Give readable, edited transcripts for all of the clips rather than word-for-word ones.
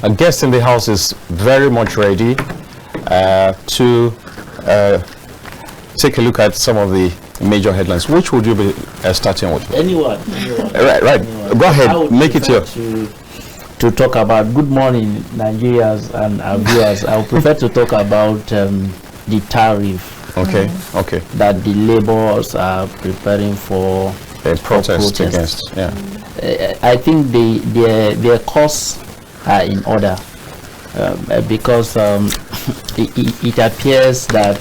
a guest in the house is very much ready to take a look at some of the major headlines. Which would you be starting with? Anyone. Right. Anyone. Go ahead. Make it your. To talk about good morning, Nigerians and our viewers. I would prefer to talk about the tariff. Okay. That the laborers are preparing for a protest against. Yeah. I think their costs are in order because it appears that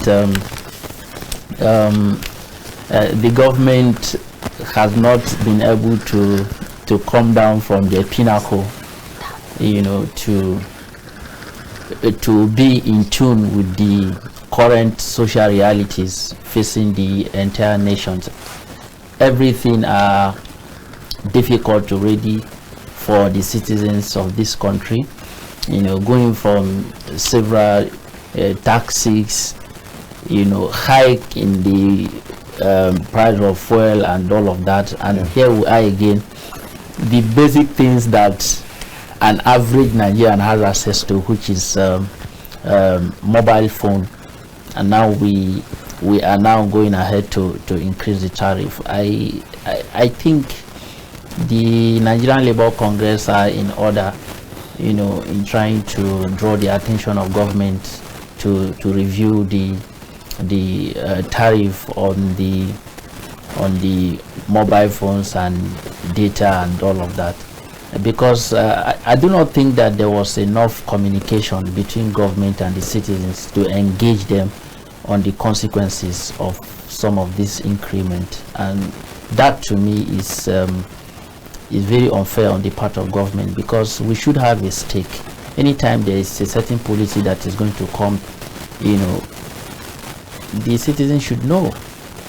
the government has not been able to come down from their pinnacle, to be in tune with the current social realities facing the entire nation. Everything are difficult already for the citizens of this country, going from several taxes, hike in the price of fuel and all of that, and here we are again, the basic things that an average Nigerian has access to, which is mobile phone, and now we are now going ahead to increase the tariff. I think the Nigerian Labour Congress are in order, in trying to draw the attention of government to review the tariff on the mobile phones and data and all of that, because I do not think that there was enough communication between government and the citizens to engage them on the consequences of some of this increment, and that to me is very unfair on the part of government, because we should have a stake. Anytime there is a certain policy that is going to come, the citizens should know,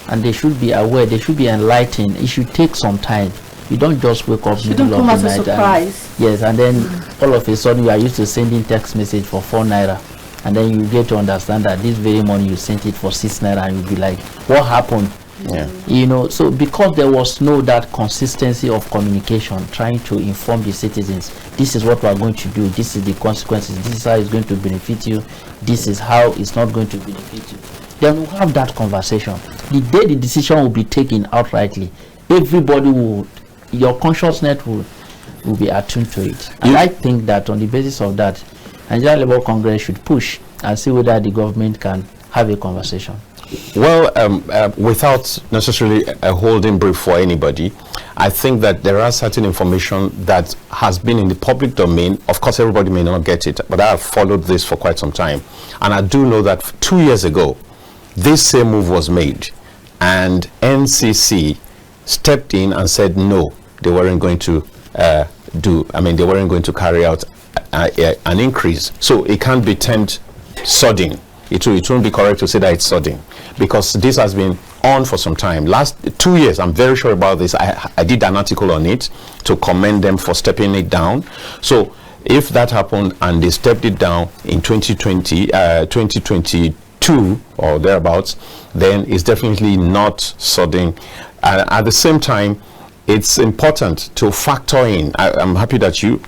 and they should be aware, they should be enlightened. It should take some time. You don't just wake up middle of the night. Yes, and then all of a sudden you are used to sending text message for 4 naira, and then you get to understand that this very morning you sent it for 6 naira, and you'll be like, what happened? Yeah. So because there was no that consistency of communication, trying to inform the citizens, this is what we are going to do, this is the consequences, this is how it's going to benefit you, this is how it's not going to benefit you, then we'll have that conversation. The day the decision will be taken outrightly, everybody will, your consciousness will be attuned to it. And I think that on the basis of that, Nigerian Labour Congress should push and see whether the government can have a conversation. Well, without necessarily a holding brief for anybody, I think that there are certain information that has been in the public domain. Of course, everybody may not get it, but I have followed this for quite some time. And I do know that 2 years ago, this same move was made, and NCC stepped in and said no, they weren't going to they weren't going to carry out an increase. So it can't be termed sudden. It won't be correct to say that it's sudden, because this has been on for some time. Last 2 years, I'm very sure about this. I did an article on it to commend them for stepping it down. So if that happened and they stepped it down in 2022 or thereabouts, then it's definitely not sudden. At the same time, it's important to factor in. I'm happy that you,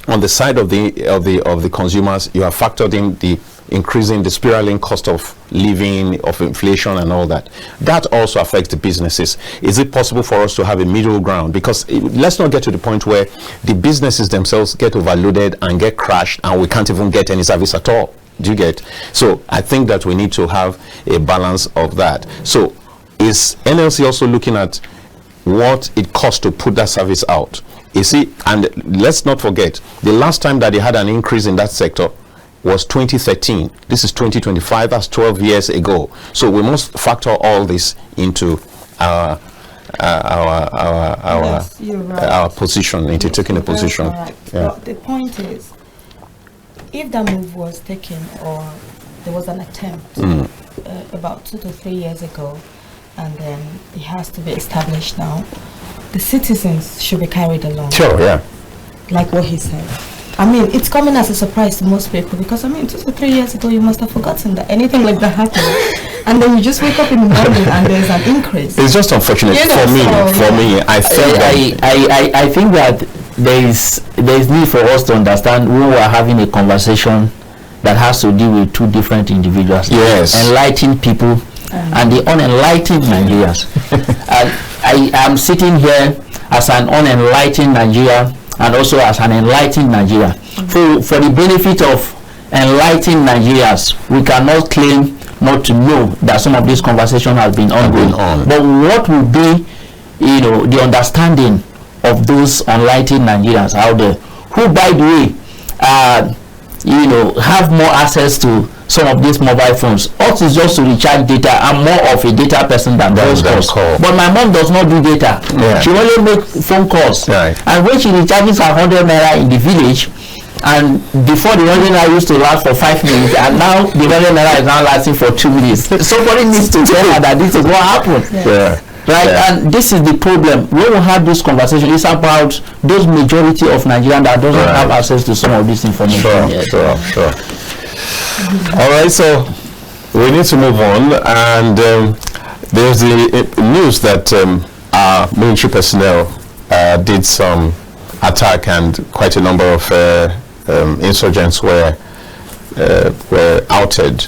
on the side of the consumers, you have factored in the increasing, the spiraling cost of living, of inflation and all that. That also affects the businesses. Is it possible for us to have a middle ground? Because let's not get to the point where the businesses themselves get overloaded and get crashed and we can't even get any service at all. Do you get? So I think that we need to have a balance of that. So is NLC also looking at what it costs to put that service out? You see, and let's not forget, the last time that they had an increase in that sector was 2013. This is 2025. That's 12 years ago. So we must factor all this into our position, into taking a position. Yeah. But the point is, if that move was taken, or there was an attempt about 2 to 3 years ago, and then it has to be established now, the citizens should be carried along. Sure, yeah. Like what he said. I mean, it's coming as a surprise to most people, because 2 to 3 years ago, you must have forgotten that anything like that happened. And then you just wake up in the morning and there's an increase. It's just unfortunate for me. I felt I think that there is need for us to understand when we are having a conversation that has to do with two different individuals. Yes. Enlightened people and the unenlightened Nigerians. And I am sitting here as an unenlightened Nigerian and also as an enlightened Nigerian. For the benefit of enlightened Nigerians, we cannot claim not to know that some of this conversation has been ongoing. But what will be, the understanding of those unenlightened Nigerians out there, who, by the way, have more access to some of these mobile phones. Us is just to recharge data. I'm more of a data person than those calls. But my mom does not do data. Yeah. She only makes phone calls. Right. And when she recharges her 100 naira in the village, and before the 100 naira used to last for 5 minutes, and now the 100 naira is now lasting for 2 minutes. Somebody needs to tell her that this is what happened. Yeah. Right, and this is the problem. When we have this conversation, it's about those majority of Nigerians that doesn't have access to some of this information. Sure. All right, so we need to move on, and there's the news that our military personnel did some attack, and quite a number of insurgents were outed.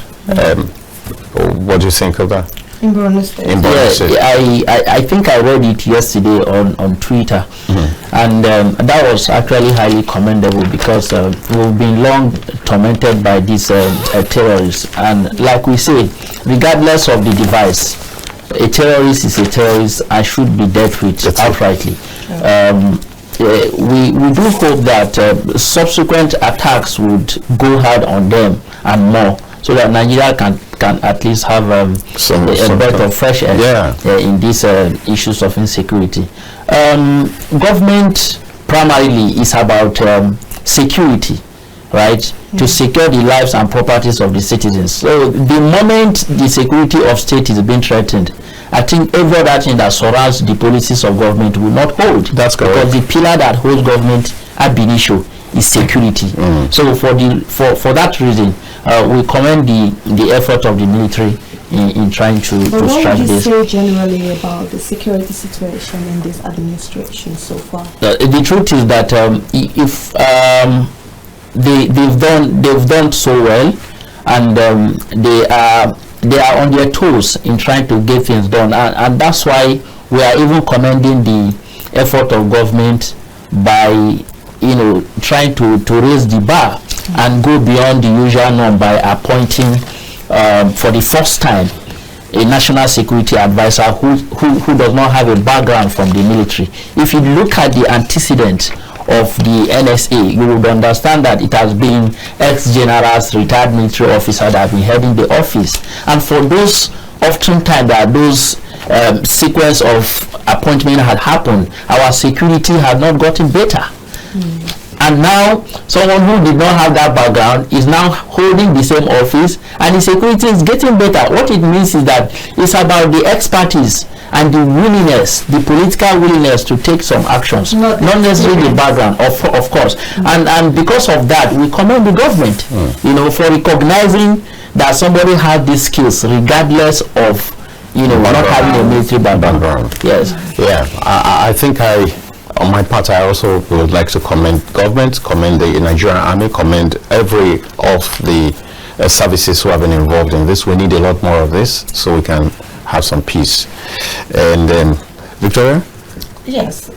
What do you think of that? In Borno State. I think I read it yesterday on Twitter, and that was actually highly commendable, because we've been long tormented by these terrorists, and like we say, regardless of the device, a terrorist is a terrorist and should be dealt with outrightly. We do hope that subsequent attacks would go hard on them and more, so that Nigeria can at least have a breath of fresh air in these issues of insecurity. Government primarily is about security, right? To secure the lives and properties of the citizens. So the moment the security of state is being threatened, I think every other thing that surrounds the policies of government will not hold. That's correct. Because the pillar that holds government ab initio is security. So for that reason, we commend the effort of the military in trying to strike this. What would you say generally about the security situation in this administration so far? The truth is that if they've done so well, and they are on their toes in trying to get things done, and that's why we are even commending the effort of government by trying to raise the bar and go beyond the usual norm by appointing for the first time a national security advisor who does not have a background from the military. If you look at the antecedent of the NSA, you would understand that it has been ex-generals, retired military officers that have been heading the office. And for those, oftentimes that those sequence of appointment had happened, our security had not gotten better. And now someone who did not have that background is now holding the same office, and the security is getting better. What it means is that it's about the expertise and the willingness, the political willingness to take some actions, not necessarily the background, of course. And because of that, we commend the government, for recognizing that somebody has these skills regardless of, not having a military background. Yes. Yeah. I think on my part, I also would like to commend government, commend the Nigerian Army, commend every of the services who have been involved in this. We need a lot more of this so we can have some peace. And Victoria? Yes.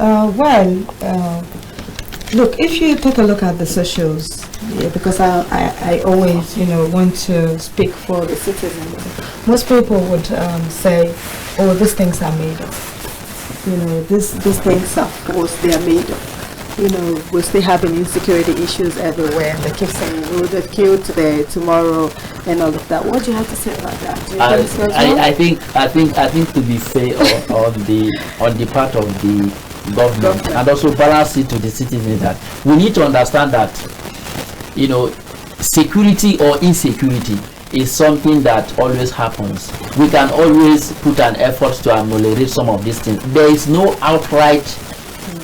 Look, if you take a look at the socials, because I always, want to speak for the citizens. Most people would say, oh, these things are made up. These things, of course, they are made up. We're still having insecurity issues everywhere. They keep saying, oh, they've killed today, tomorrow, and all of that. What do you have to say about that? I think to be fair on the part of the government, and also balance it to the citizens, that we need to understand that security or insecurity is something that always happens. We can always put an effort to ameliorate some of these things. There is no outright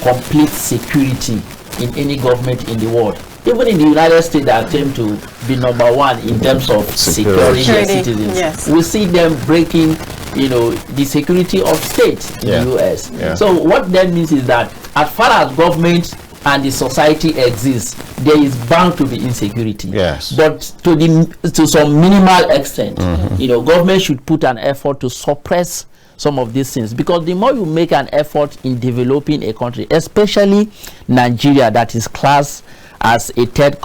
complete security in any government in the world. Even in the United States, that attempt to be number one in terms of securing their citizens. Yes. We see them breaking, the security of state in the US. Yeah. So what that means is that as far as government and the society exists, there is bound to be insecurity. Yes. But to some minimal extent, you know, government should put an effort to suppress some of these things, because the more you make an effort in developing a country, especially Nigeria, that is classed as a third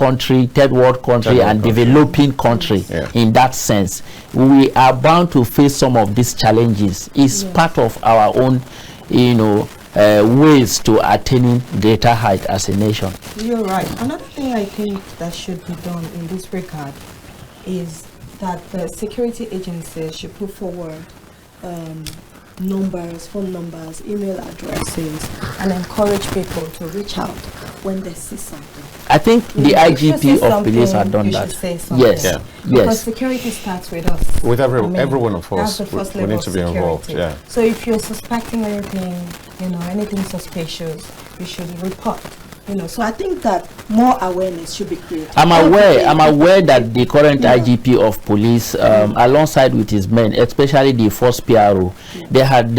world country and developing country, in that sense, we are bound to face some of these challenges. It's part of our own, you know, ways to attaining greater height as a nation. You're right. Another thing I think that should be done in this regard is that the security agencies should put forward numbers, phone numbers, email addresses, and encourage people to reach out when they see something. I think the IGP of police have done that. Yes, yes. Because security starts with us. With every one of us, that's the first we level need to be of involved. security. Yeah. So if you're suspecting anything, you know, anything suspicious, you should report. You know, so I think that more awareness should be created. I'm aware that the current IGP of police, alongside with his men, especially the first PRO, they had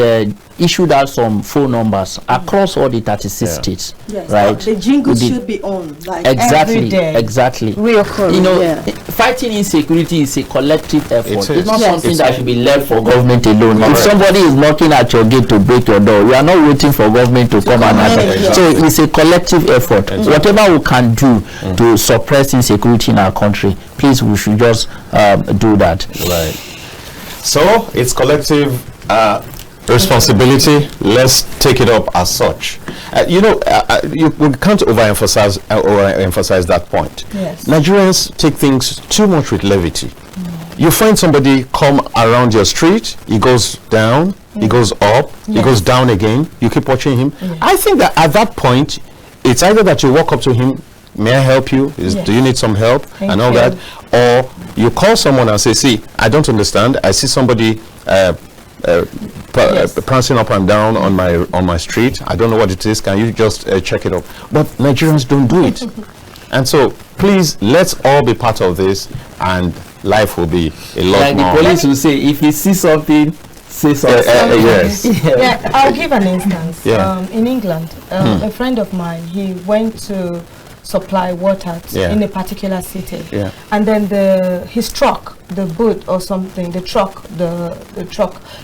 issued out some phone numbers across all the 36 states. Yes, right? The jingles should be on, like exactly, every day. Exactly. Reoccurring. You know, fighting insecurity is a collective effort. It's not something Yes. that should be left for government alone. If somebody is knocking at your gate to break your door, you are not waiting for government to come and answer. So it's a collective effort. Whatever we can do to suppress insecurity in our country, please, we should just do that. Right. So it's collective responsibility. Let's take it up as such. You know, we can't overemphasize that point. Yes. Nigerians take things too much with levity. You find somebody come around your street, he goes down, he goes up, he goes down again, you keep watching him. I think that at that point, it's either that you walk up to him, may I help you? Do you need some help? And all that. Or you call someone and say, see, I don't understand. I see somebody prancing up and down on my street. I don't know what it is. Can you just check it out? But Nigerians don't do it. And so, please, let's all be part of this, and life will be a lot more. Like the police will say, if you see something, say something. Yes. Yeah, I'll give an instance. Yeah. In England, a friend of mine, he went to supply water in a particular city, and then his truck, the boot or something, the truck,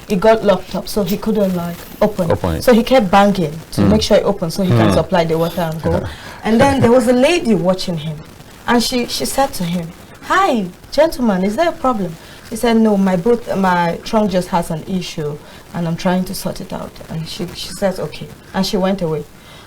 it got locked up, so he couldn't like open it. So he kept banging to make sure it opened, so he can supply the water and go. And then there was a lady watching him, and she said to him, "Hi, gentleman, is there a problem?" He said, "No, my trunk just has an issue, and I'm trying to sort it out." And she says, "Okay," and she went away.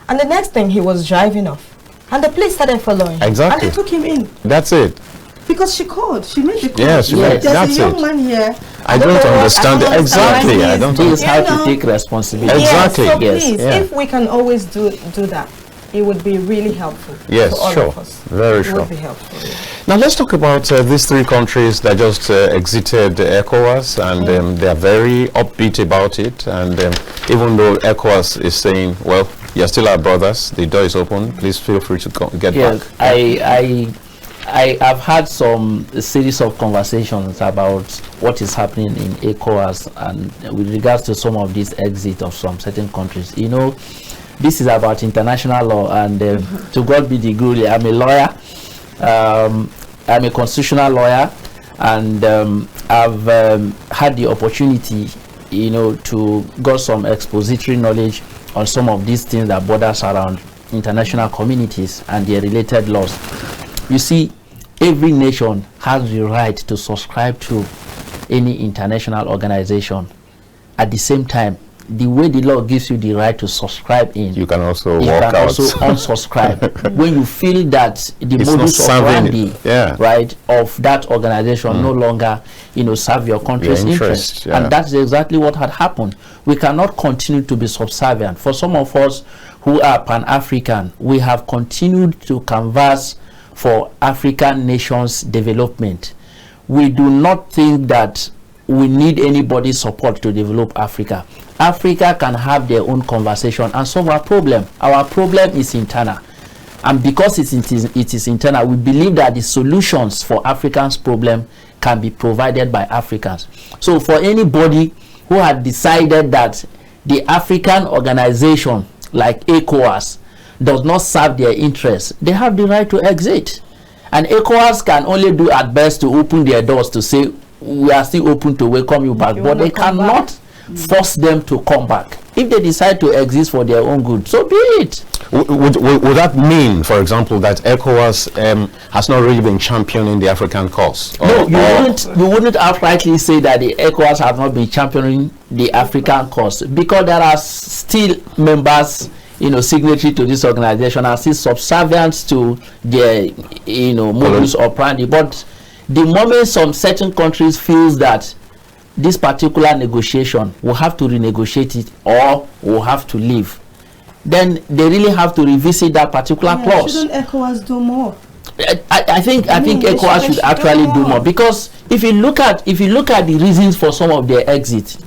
And the next thing, he was driving off, and the police started following him. Exactly. And they took him in. That's it. Because she called. She made the call. Yes, There's that's a young it. man here. I don't understand it. Exactly. I don't This is how understand. to take responsibility. Exactly. So Yes. please, if we can always do that, it would be really helpful Yes, to all sure. of us. Very it sure. would be helpful. Now let's talk about these three countries that just exited ECOWAS, and they are very upbeat about it. And even though ECOWAS is saying, well, you're still our brothers, the door is open, please feel free to get back. I have had a series of conversations about what is happening in ECOWAS and with regards to some of these exit of some certain countries. You know, this is about international law, and to God be the glory. I'm a lawyer. I'm a constitutional lawyer, and I've had the opportunity, you know, to get some expository knowledge on some of these things that borders around international communities and their related laws. You see, every nation has the right to subscribe to any international organization. At the same time, the way the law gives you the right to subscribe in, You can also you walk can out. also unsubscribe when you feel that the It's not modus serving operandi, it. right, of that organization no longer, you know, serve your country's Your interest. interest, And that's exactly what had happened. We cannot continue to be subservient. For some of us who are Pan-African, we have continued to canvass for African nations' development. We do not think that we need anybody's support to develop Africa. Africa can have their own conversation and solve our problem. Our problem is internal. And because it is internal, we believe that the solutions for Africans' problem can be provided by Africans. So for anybody who had decided that the African organization like ECOWAS does not serve their interests, they have the right to exit. And ECOWAS can only do at best to open their doors to say, we are still open to welcome you back, but they cannot force them to come back. If they decide to exist for their own good, so be it. Would that mean, for example, that ECOWAS has not really been championing the African cause? No, you wouldn't outrightly say that the ECOWAS have not been championing the African cause, because there are still members, signatory to this organization, are still subservient to their, modus operandi. But the moment some certain countries feels that this particular negotiation will have to renegotiate it or will have to leave, then they really have to revisit that particular clause. Shouldn't ECOWAS do more? I think ECOWAS should actually do more, because if you look at the reasons for some of their exits,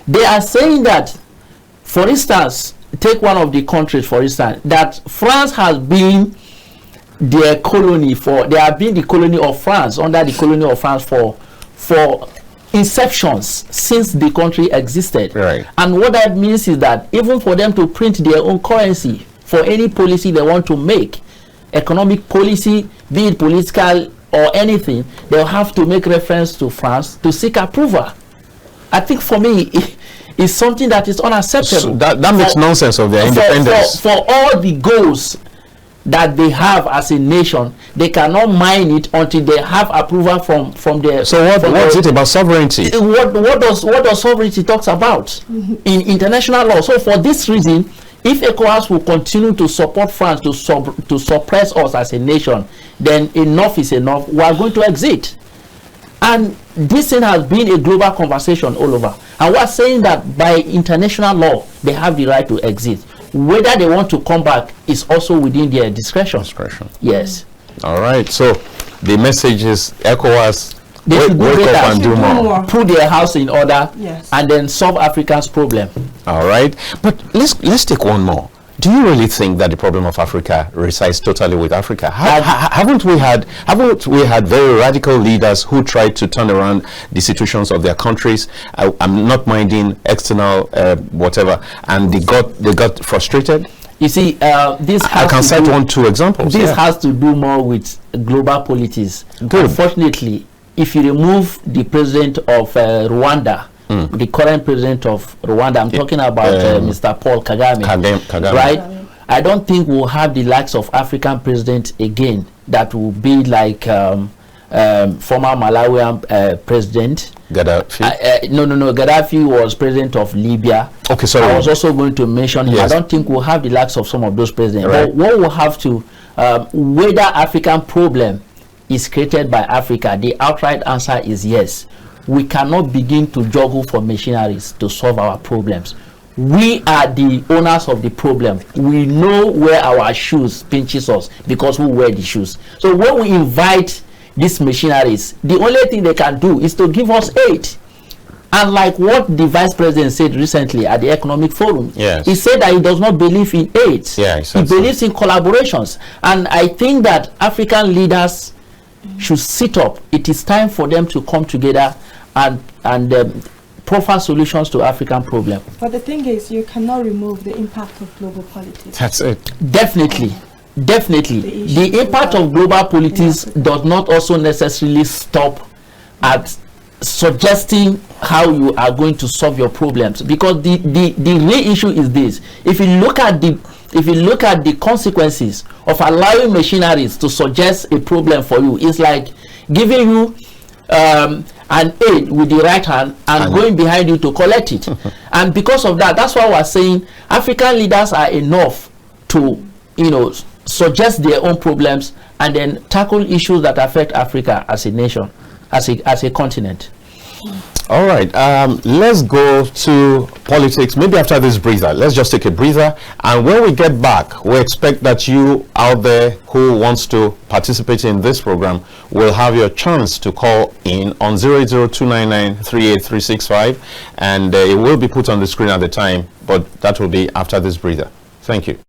they are saying that, for instance, take one of the countries, for instance, that France has been their colony they have been the colony of France, under the colony of France for inceptions since the country existed. Right. And what that means is that even for them to print their own currency for any policy they want to make, economic policy, be it political or anything, they'll have to make reference to France to seek approval. I think for me, it's something that is unacceptable. So that makes nonsense of their independence. For all the goals that they have as a nation, they cannot mine it until they have approval from their. So what's it about sovereignty? What does sovereignty talks about in international law? So for this reason, if ECOWAS will continue to support France to suppress us as a nation, then enough is enough. We are going to exit. And this thing has been a global conversation all over. And we are saying that by international law, they have the right to exit. Whether they want to come back is also within their discretion. Yes. All right. So the message is ECOWAS, they should wake up and do more. Put their house in order, yes, and then solve Africa's problem. All right. But let's take one more. Do you really think that the problem of Africa resides totally with Africa? Haven't we had very radical leaders who tried to turn around the situations of their countries? I'm not minding external whatever, and they got frustrated. You see, this I can cite 1-2 examples. This has to do more with global politics. Good. Unfortunately, if you remove the president of Rwanda, the current president of Rwanda, I'm talking about Mr. Paul Kagame, right? I don't think we'll have the likes of African president again that will be like former Malawian president. Gaddafi? No. Gaddafi was president of Libya. Okay, sorry. I was also going to mention him. Yes. I don't think we'll have the likes of some of those presidents. Right. But what we'll have to, whether African problem is created by Africa, the outright answer is yes. We cannot begin to juggle for machineries to solve our problems. We are the owners of the problem. We know where our shoes pinches us because we wear the shoes. So when we invite these machineries, the only thing they can do is to give us aid. And like what the vice president said recently at the Economic Forum, yes, he said that he does not believe in aid. Yeah, he believes in collaborations. And I think that African leaders should sit up. It is time for them to come together and proffer solutions to African problems. But the thing is, you cannot remove the impact of global politics. That's it. Definitely. The impact of global politics does not also necessarily stop at suggesting how you are going to solve your problems, because the real issue is this. If you look at the consequences of allowing machineries to suggest a problem for you, it's like giving you an aid with the right hand and going behind you to collect it. And because of that, that's why we're saying African leaders are enough to suggest their own problems and then tackle issues that affect Africa as a nation, as a continent. All right, let's go to politics. Maybe after this breather, let's just take a breather. And when we get back, we expect that you out there who wants to participate in this program will have your chance to call in on 08029938365, and it will be put on the screen at the time, but that will be after this breather. Thank you.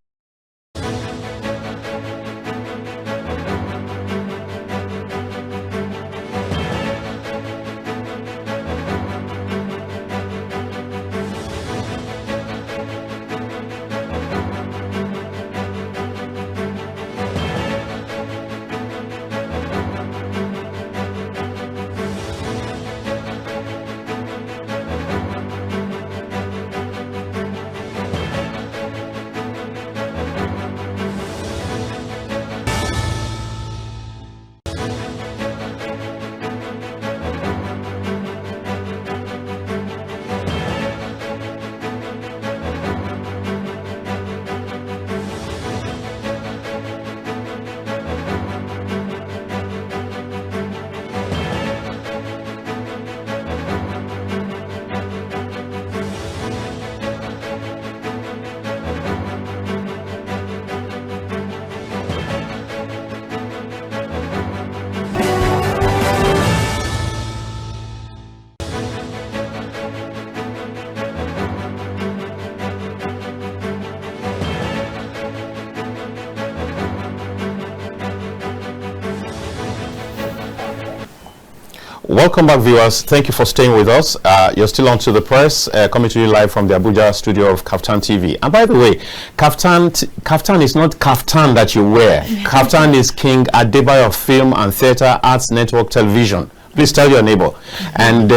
Welcome back, viewers. Thank you for staying with us. You're still on To The Press, coming to you live from the Abuja studio of KAFTANTV. And by the way, KAFTAN is not kaftan that you wear. KAFTAN is King Adebayo Film and Theatre Arts Network Television. Please tell your neighbor. And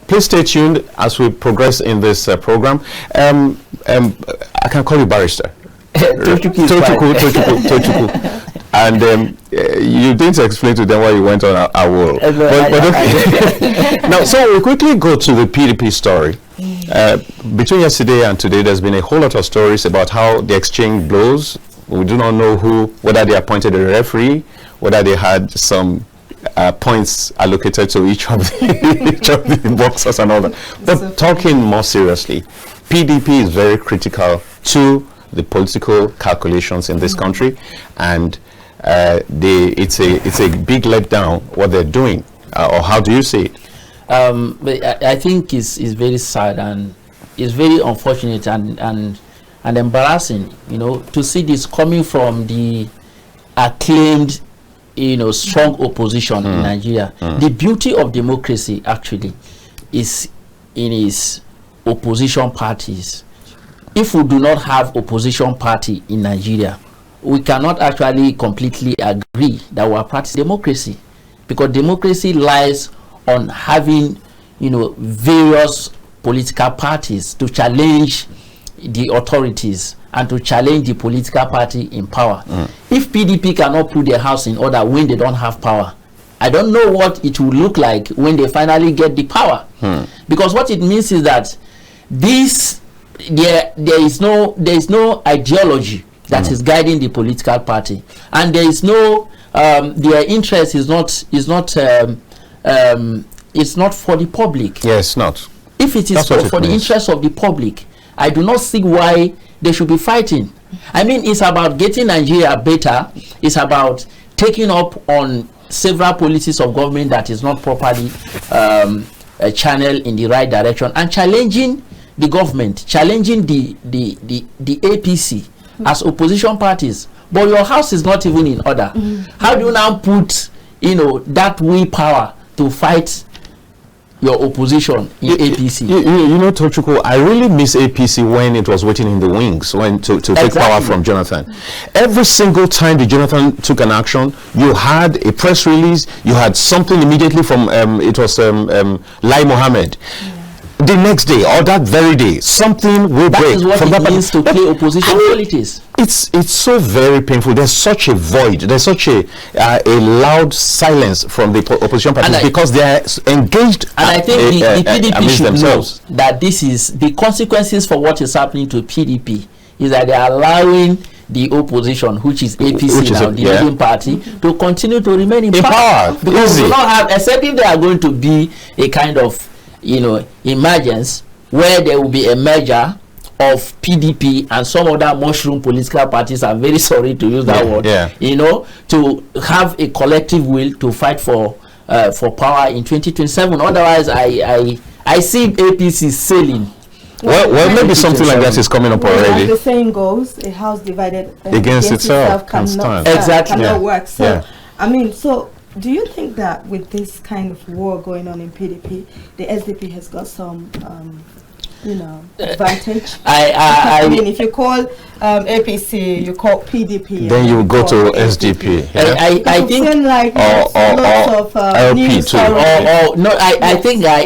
please stay tuned as we progress in this program. I can call you Barrister. Tochukwu. And you didn't explain to them why you went on a wall. But okay. Now, so we quickly go to the PDP story. Between yesterday and today, there's been a whole lot of stories about how the exchange blows. We do not know whether they appointed a referee, whether they had some points allocated to each of the boxers and all that. But talking more seriously, PDP is very critical to the political calculations in this country, and it's a big letdown what they're doing. Or how do you see it? I think it's very sad, and it's very unfortunate and embarrassing, to see this coming from the acclaimed, strong opposition in Nigeria. The beauty of democracy actually is in its opposition parties. If we do not have opposition party in Nigeria, we cannot actually completely agree that we are practicing democracy, because democracy lies on having, various political parties to challenge the authorities and to challenge the political party in power. If PDP cannot put their house in order when they don't have power, I don't know what it will look like when they finally get the power. Because what it means is that there is no ideology that is guiding the political party, and there is no their interest is not for the public. Yes, not. If it is for the interest of the public, I do not see why they should be fighting. I mean, it's about getting Nigeria better. It's about taking up on several policies of government that is not properly channeled in the right direction, and challenging the government, challenging the APC as opposition parties. But your house is not even in order. How do you now put that willpower to fight your opposition in APC? Tochukwu, I really miss APC when it was waiting in the wings to take power from Jonathan. Every single time the Jonathan took an action, you had a press release, you had something immediately from Lai Mohammed. The next day or that very day, something will break. That is what it means to play opposition politics. It's so very painful. There's such a void. There's such a loud silence from the opposition parties because they are engaged. And I think the PDP should know that this is the consequences for what is happening to PDP is that they are allowing the opposition, which is APC now, the leading party, to continue to remain in power. Because we don't have, except if they are going to be a kind of emergence where there will be a merger of PDP and some other mushroom political parties. I'm very sorry to use that word. To have a collective will to fight for power in 2027. Otherwise, I see APC sailing. Well, maybe something like that is coming up already. As the saying goes, a house divided against itself cannot work. So, I mean, do you think that with this kind of war going on in PDP, the SDP has got some, advantage? I mean, if you call APC, you call PDP. Then you go to SDP. I think like lots of LP too. I think I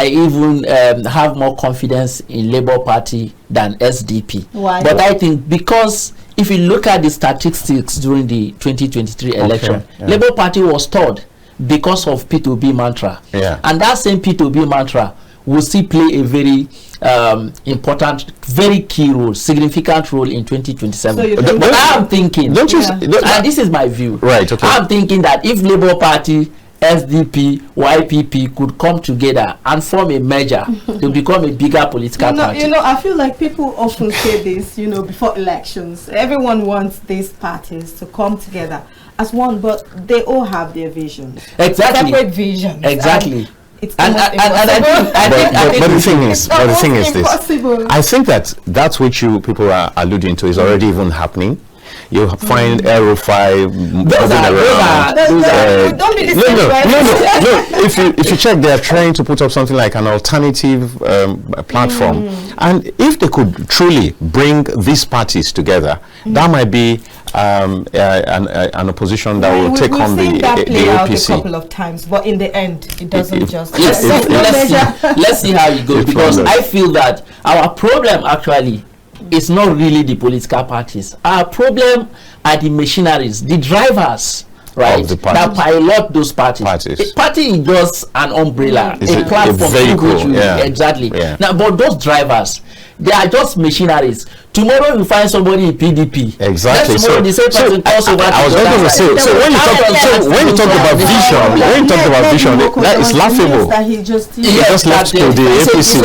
even have more confidence in Labour Party than SDP. Why? But I think because if you look at the statistics during the 2023 election, Labour Party was third because of P2B mantra. And that same P2B mantra will still play a very important, very key role, significant role in 2027. But I'm thinking, and this is my view, right? Okay. I'm thinking that if Labour Party, SDP, YPP could come together and form a merger to become a bigger political party. I feel like people often say this, before elections. Everyone wants these parties to come together as one, but they all have their visions. Exactly. Separate visions. Exactly. It's but the thing is this. I think that's what you people are alluding to is already even happening. You find Aero 5. Don't be No. If you check, they are trying to put up something like an alternative platform, and if they could truly bring these parties together, that might be an opposition that will take on the APC. A couple of times, but in the end, it doesn't just. Let's see how it goes, because I feel that our problem actually is not really the political parties. Our problem are the machineries, the drivers, right, that pilot those parties. A party is just an umbrella, a platform, a vehicle, exactly. Now, but those drivers, they are just machineries. Tomorrow you find somebody in PDP. Exactly. So I was going to say. So when you talk about vision, that is laughable. He just left to the APC.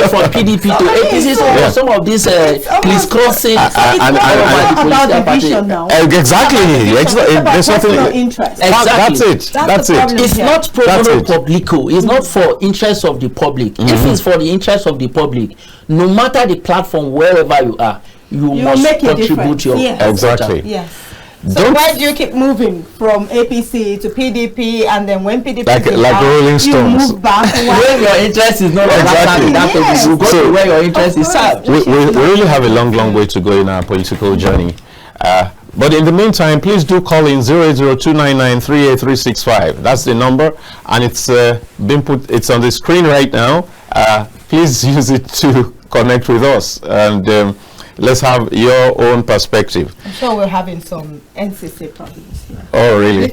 From PDP to APC. So some of these crisscrossing about the vision now. Exactly. There's nothing. Interest. That's it. It's not pro publico. It's not for interest of the public. If it's for the interest of the public, no matter the platform, wherever you are, you must make contribute your exactly. Yes. So why do you keep moving from APC to PDP, and then when PDP like Rolling Stones, you move back? Where your interest is not exactly. You go to where your interest is served. We really have a long way to go in our political journey. But in the meantime, please do call in 08029938365. That's the number, and it's been put. It's on the screen right now. Please use it to connect with us, and let's have your own perspective. I'm sure we're having some NCC problems here. Oh, really?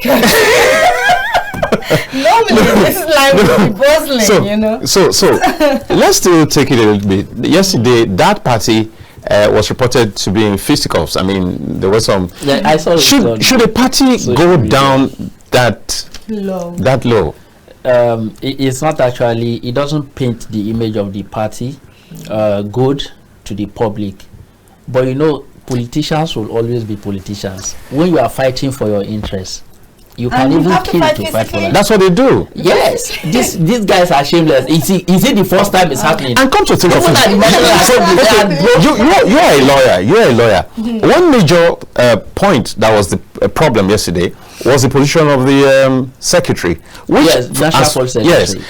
Normally, this line would be bustling, you know. So let's still take it a little bit. Yesterday, that party was reported to be in fisticuffs. I mean, there was some. Yeah, I saw should a party go down that low? It's not actually. It doesn't paint the image of the party good to the public. But you know, politicians will always be politicians. When you are fighting for your interests, you can even kill to fight for them. That's what they do. Yes, these guys are shameless. Is it the first time it's happening? And come to think of it, you're a lawyer. One major point that was the problem yesterday was the position of the secretary, which national secretary,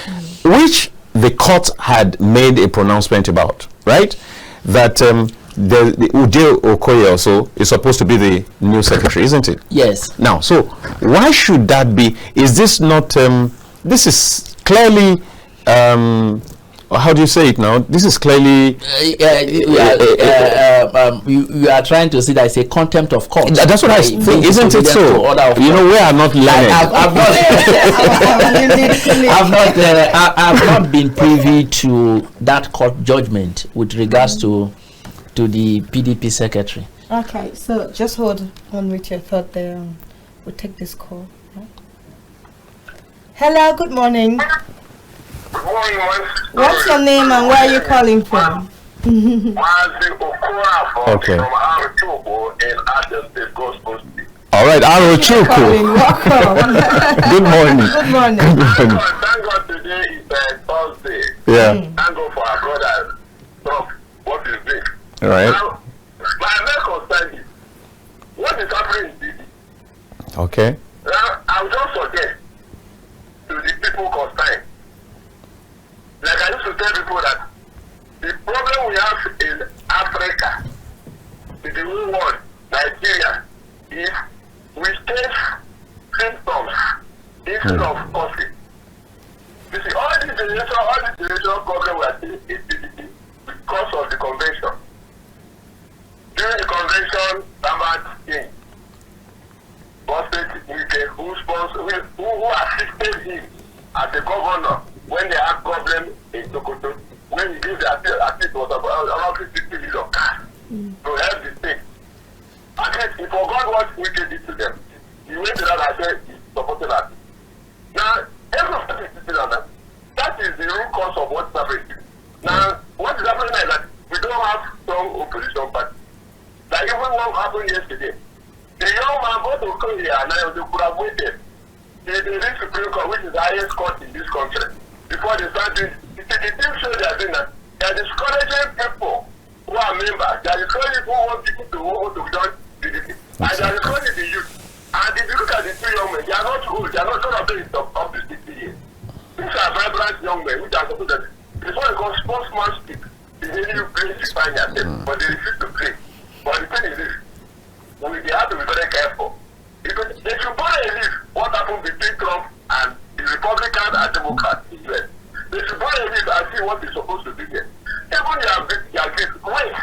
which the court had made a pronouncement about, right? That the Okoye also is supposed to be the new secretary, isn't it? Yes. Now, so why should that be? Is this not? This is clearly. How do you say it now? This is clearly. You are trying to say that it's a contempt of court. That's what I think, isn't it so? You know, we are not learning. I've not been privy to that court judgment with regards to the PDP secretary. Okay, so just hold on with your thought there. We'll take this call. Right? Hello, good morning. Good morning, what's your name and where are you calling from? Okay. From Tochukwu in Abia State Gospel State. All right, Tochukwu. Welcome. Good morning. Good morning. Thank God today is Thursday. Yeah. Thank God for our brother. What is this? All right. Now, my main concern is what is happening in DD. Okay. Now, I will just suggest to the people concerned. Like I used to tell people that the problem we have in Africa, in the whole world, Nigeria, is we take symptoms instead of causes. You see, all these generational problems we are seeing is because of the convention. During the convention, Samad King, who assisted him as a governor when they had problems in Sokoto, when he gave the assist was about 50 million cash to help the state. At least he forgot what we did to them. He went to that and said he supported us. Now, everybody is sitting on that. That is the root cause of what's happening. Now, what is happening is that we don't have strong opposition party. Like even what happened yesterday. The young man got to come here and they could have waited. They reached Supreme Court, which is the highest court in this country. Before they start doing, the team show they are doing that. They are discouraging people who are members. There are cronies who want people to join PDP. And there are cronies in youth. And if you look at the two young men, they are not old. They are not some of them up to 60 years. These are vibrant young men which are supposed to. It's what they call sportsmanship. They really play to find yourself, but they refuse to play. But the thing is this: they have to be very careful. If you buy a leaf, what happened between Trump and the Republicans and Democrats in the US? They should buy a leaf and see what is supposed to be there. Even you are great, wait.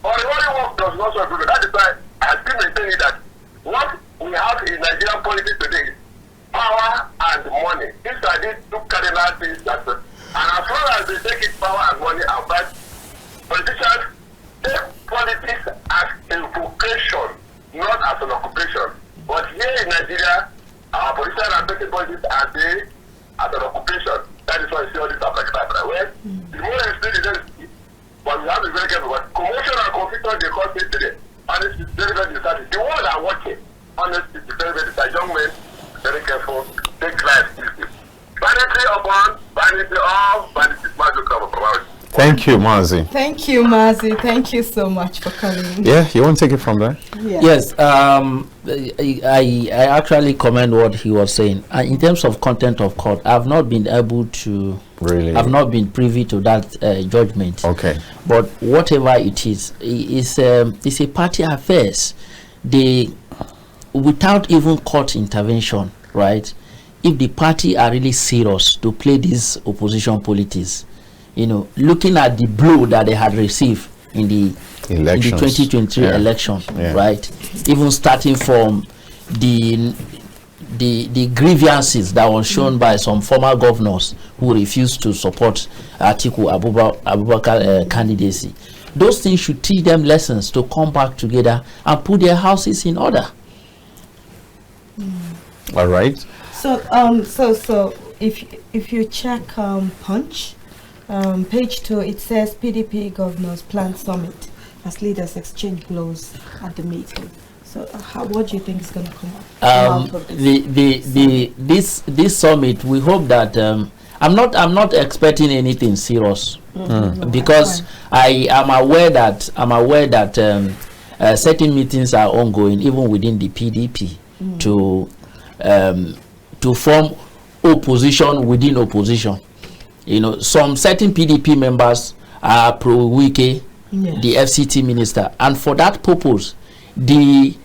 Or the only work does not solve it. That is why I still maintain that what we have in Nigerian politics today is power and money. These are these two cardinal things that, and as long as they take it power and money and back, politicians take politics as a vocation, not as an occupation. But here in Nigeria, our politicians are taking politics as an occupation. That is why you see all this African well, the more you study this, but we have to be very careful. But commotion and confusion they cause it today. Honestly, it's very, very decided. The ones that are watching, honestly, it's very, very decided. Young men, very careful, take life easy. Vanity upon, vanity off, vanity smart to come about. Thank you, Mazi. Thank you, Mazi. Thank you so much for coming. Yeah, you want to take it from there? Yeah. Yes, I actually commend what he was saying. In terms of content of court, I've not been able to. Really? I've not been privy to that judgment. Okay. But whatever it is, it's a party affairs. They, without even court intervention, right? If the party are really serious to play this opposition politics, looking at the blow that they had received in the 2023 election, right? Even starting from the grievances that was shown by some former governors who refused to support Atiku Abubakar candidacy. Those things should teach them lessons to come back together and put their houses in order. All right. So if you check Punch, page 2, it says PDP governors plan summit as leaders exchange blows at the meeting. So what do you think is going to come out of this? This summit, we hope that I'm not expecting anything serious, because I am aware that certain meetings are ongoing even within the PDP to form opposition within opposition. Some certain PDP members are pro-Wike, the FCT minister, and for that purpose, the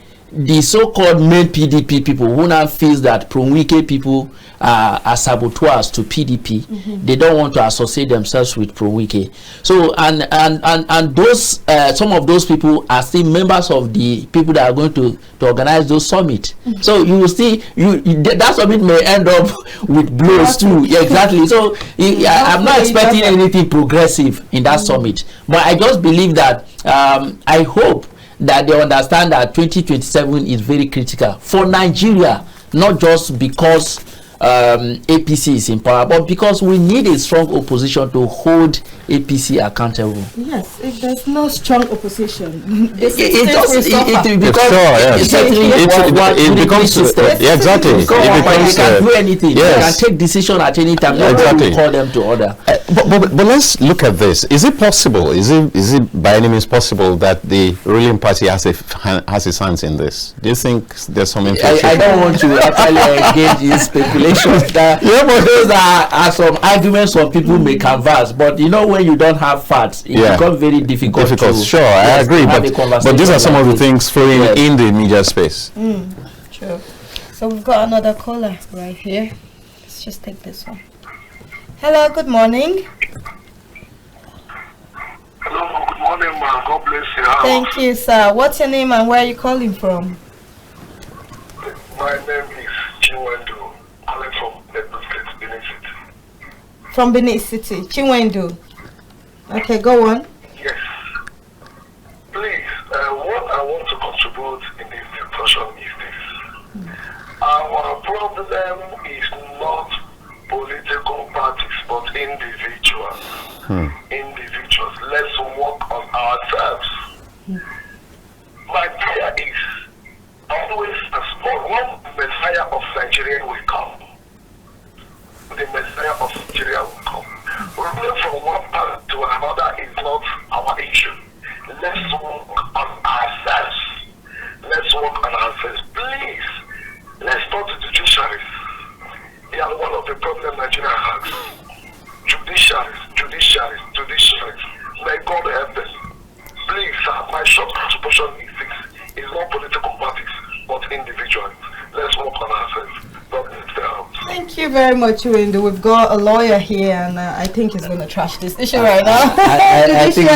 so-called main PDP people who now feels that pro-Wike people are saboteurs to PDP, they don't want to associate themselves with pro-Wike. So and those some of those people are still members of the people that are going to organize those summit. So you will see that summit may end up with blows too. Yeah, exactly. So I'm not expecting anything progressive in that summit, but I just believe that I hope that they understand that 2027 is very critical for Nigeria, not just because APC is in power, but because we need a strong opposition to hold APC accountable. Yes, if there's no strong opposition, it becomes exactly. They can do anything. Yes. They can take decision at any time. Exactly. We call them to order. But let's look at this. Is it possible? Is it by any means possible that the ruling party has its hands in this? Do you think there's some influence? I don't want to actually engage in speculation. That those are some arguments some people may canvass, but when you don't have facts, it becomes very difficult. Sure, I agree, but these are some of the things flowing in the media space. True. So we've got another caller right here. Let's just take this one. Hello, good morning. Hello, good morning, man. God bless you. Thank you, sir. What's your name and where are you calling from? My name is Chinwendu. I'm from Benin City. From Benin City, Chinwendu. Okay, go on. Yes. Please, what I want to contribute in this discussion is this. Our problem is not political parties, but individuals. Individuals. Let's work on ourselves. My prayer is always one Messiah of Nigeria will come. The Messiah of Nigeria will come. Running from one part to another is not our issue. the problem Nigeria has. Judiciaries. May God help them. Please, sir, my short contribution is this. It's not political parties, but individuals. Let's work on ourselves. God needs the help. Thank you very much, Windu. We've got a lawyer here, and I think he's going to trash this issue right now. I think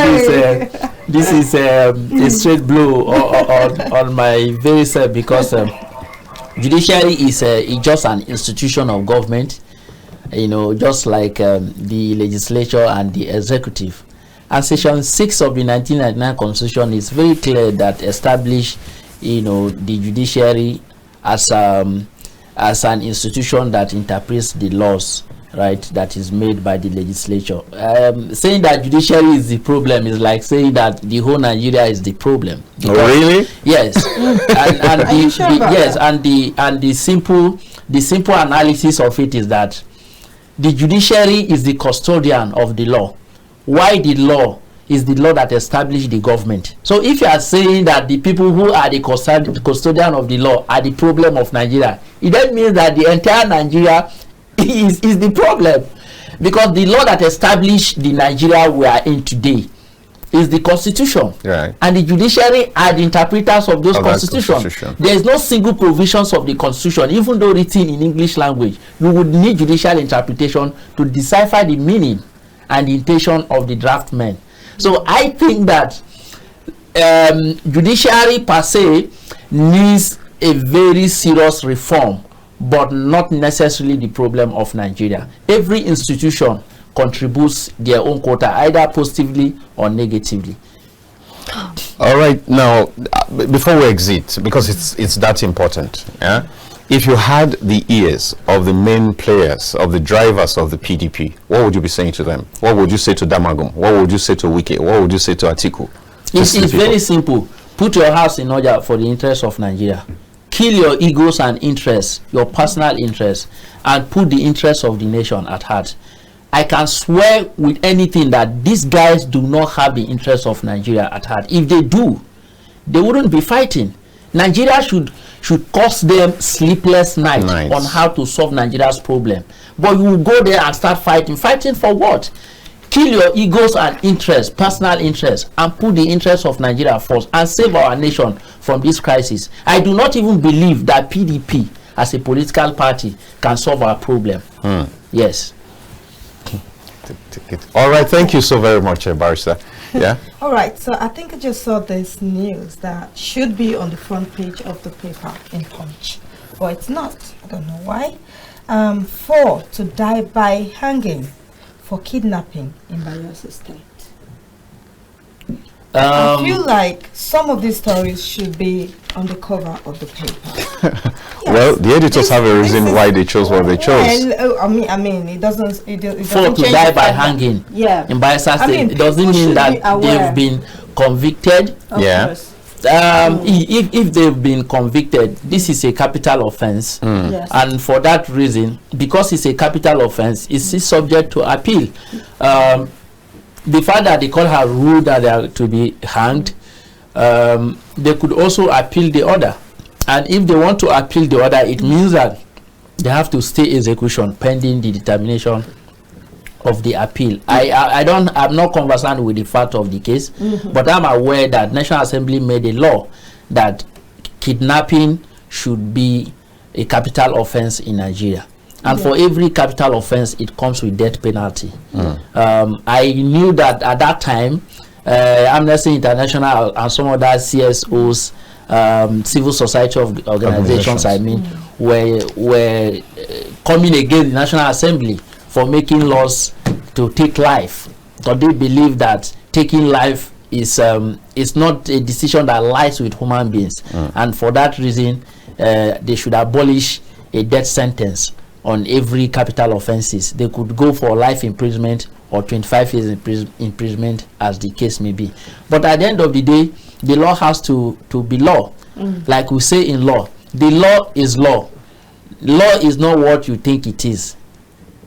this is a straight blow on my very self, because judiciary is just an institution of government, you know, just like the legislature and the executive. And Section 6 of the 1999 Constitution is very clear that establish, you know, the judiciary as an institution that interprets the laws, right, that is made by the legislature. Saying that judiciary is the problem is like saying that the whole Nigeria is the problem. Oh, really? Yes. and the simple analysis of it is that the judiciary is the custodian of the law. Why the law is the law that established the government. So if you are saying that the people who are the custodian of the law are the problem of Nigeria, it then means that the entire Nigeria is the problem, because the law that established the Nigeria we are in today is the constitution, right, and the judiciary are the interpreters of those constitution. There is no single provisions of the constitution, even though written in English language. You would need judicial interpretation to decipher the meaning and the intention of the draftman. So I think that judiciary per se needs a very serious reform, but not necessarily the problem of Nigeria. Every institution contributes their own quota, either positively or negatively. All right, now before we exit, because it's that important, yeah, if you had the ears of the main players, of the drivers of the PDP, what would you be saying to them? What would you say to Damagum? What would you say to Wike? What would you say to Atiku? It's very simple. Put your house in order for the interests of Nigeria. Kill your egos and interests, your personal interests, and put the interests of the nation at heart. I can swear with anything that these guys do not have the interests of Nigeria at heart. If they do, they wouldn't be fighting. Nigeria should cost them sleepless nights on how to solve Nigeria's problem. But you will go there and start fighting. Fighting for what? Kill your egos and interests, personal interests, and put the interests of Nigeria first and save our nation from this crisis. I do not even believe that PDP as a political party can solve our problem. Yes. All right, thank you so very much, Barrister. Yeah. All right, so I think I just saw this news that should be on the front page of the paper in Punch, but it's not. I don't know why. 4 to die by hanging for kidnapping in Bayelsa State. I feel like some of these stories should be on the cover of the paper. Yes. Well, the editors have a reason why they chose what they chose. Well, I mean, it doesn't 4 to die by hanging. Yeah. In Bayelsa State, it doesn't mean that they've been convicted. Yeah. If they've been convicted, this is a capital offense, Yes. and for that reason, because it's a capital offense, it's subject to appeal. The fact that the court have ruled that they are to be hanged, they could also appeal the order, and if they want to appeal the order, it means that they have to stay execution pending the determination of the appeal. I'm not conversant with the fact of the case, but I'm aware that National Assembly made a law that kidnapping should be a capital offense in Nigeria. And for every capital offense, it comes with death penalty. I knew that at that time, Amnesty International and some other CSOs, civil society organizations, I mean, were coming against the National Assembly for making laws to take life. But they believe that taking life is not a decision that lies with human beings. And for that reason, they should abolish a death sentence on every capital offenses. They could go for life imprisonment or 25 years imprisonment, as the case may be. But at the end of the day, the law has to be law. Like we say in law, the law is law. Law is not what you think it is,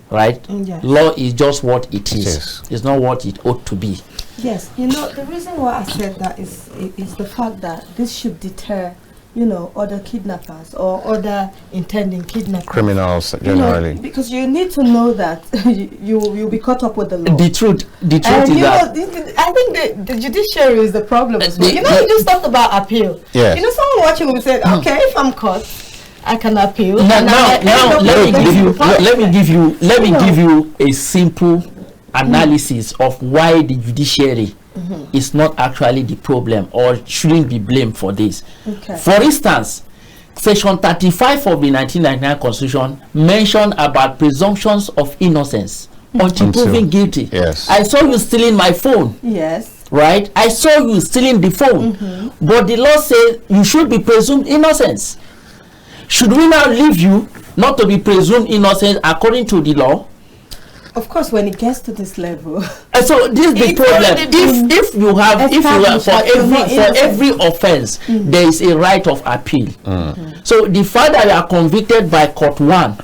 right? Yes. Law is just what it is. It's not what it ought to be. Yes, you know, the reason why I said that is the fact that this should deter other kidnappers or other intending kidnappers. Criminals, generally. Because you need to know that you'll be caught up with the law. The truth is that I think the judiciary is the problem as well. You just talked about appeal. Yeah. Someone watching will say, okay, if I'm caught, I can appeal. Now let me give you a simple analysis of why the judiciary is not actually the problem or shouldn't be blamed for this. Okay. For instance, Section 35 of the 1999 Constitution mentioned about presumptions of innocence until proven guilty. Yes. I saw you stealing my phone. Yes. Right? I saw you stealing the phone. But the law says you should be presumed innocent. Should we now leave you not to be presumed innocent according to the law? Of course, when it gets to this level. So this is the problem. If you have for every offense, there is a right of appeal. So the fact that you are convicted by court 1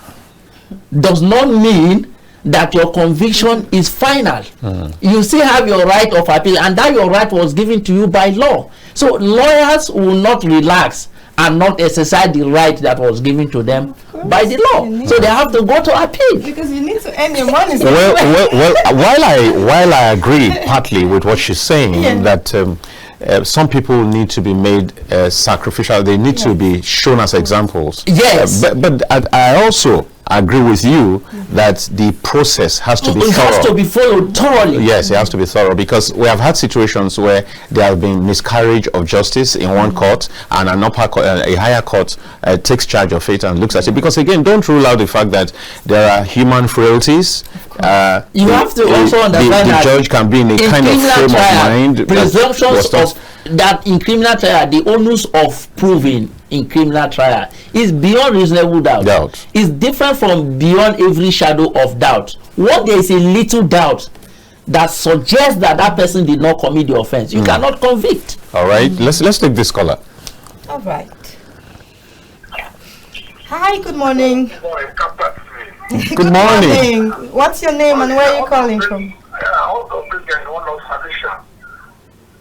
does not mean that your conviction is final. You still have your right of appeal, and that your right was given to you by law. So lawyers will not relax and not exercise the right that was given to them by the law. So they have to go to appeal. Because you need to earn your money. While I agree partly with what she's saying, that some people need to be made sacrificial, they need to be shown as examples. Yes. But I also agree with you that the process has to be thorough. It has to be followed thoroughly. Yes, it has to be thorough, because we have had situations where there have been miscarriage of justice in one court, and an upper court, a higher court takes charge of it and looks at it. Because again, don't rule out the fact that there are human frailties. You have to also understand the judge can be in a kind of frame of mind. Presumptions of that in criminal trial, the onus of proving in criminal trial is beyond reasonable doubt. It's different from beyond every shadow of doubt. What there is a little doubt that suggests that that person did not commit the offense, you cannot convict. All right, let's take this caller. All right. Hi, good morning. Good morning. What's your name and where are you calling from?